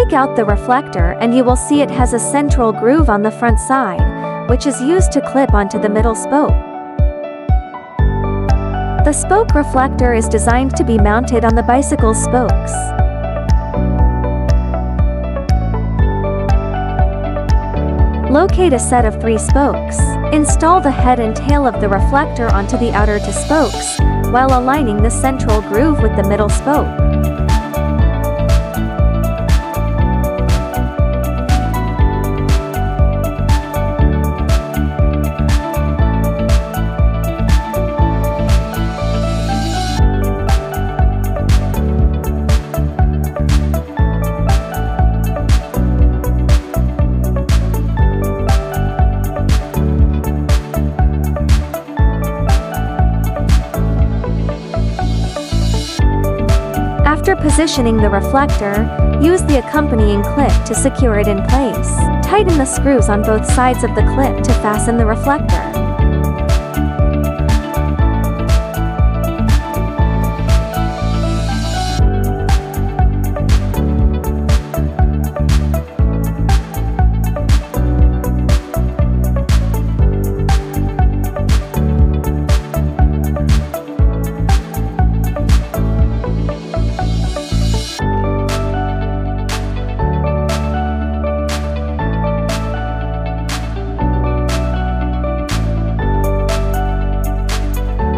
Take out the reflector and you will see it has a central groove on the front side, which is used to clip onto the middle spoke. The spoke reflector is designed to be mounted on the bicycle's spokes. Locate a set of 3 spokes. Install the head and tail of the reflector onto the outer 2 spokes, while aligning the central groove with the middle spoke. After positioning the reflector, use the accompanying clip to secure it in place. Tighten the screws on both sides of the clip to fasten the reflector.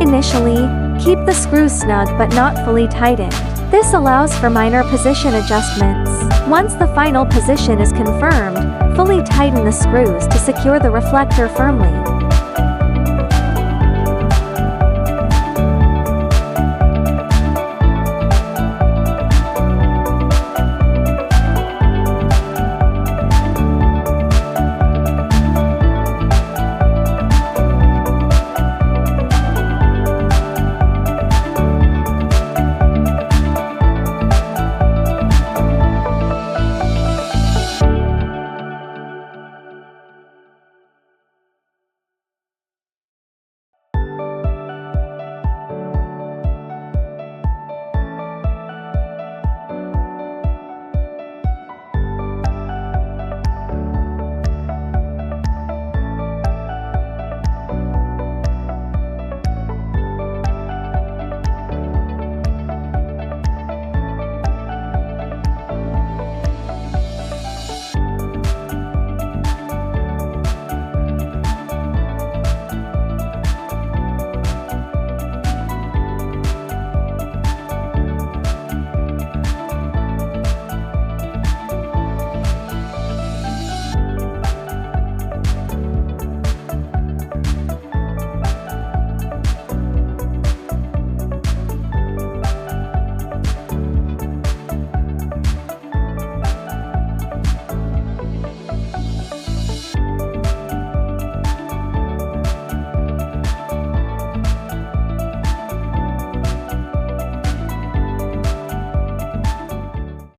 Initially, keep the screws snug but not fully tightened. This allows for minor position adjustments. Once the final position is confirmed, fully tighten the screws to secure the reflector firmly.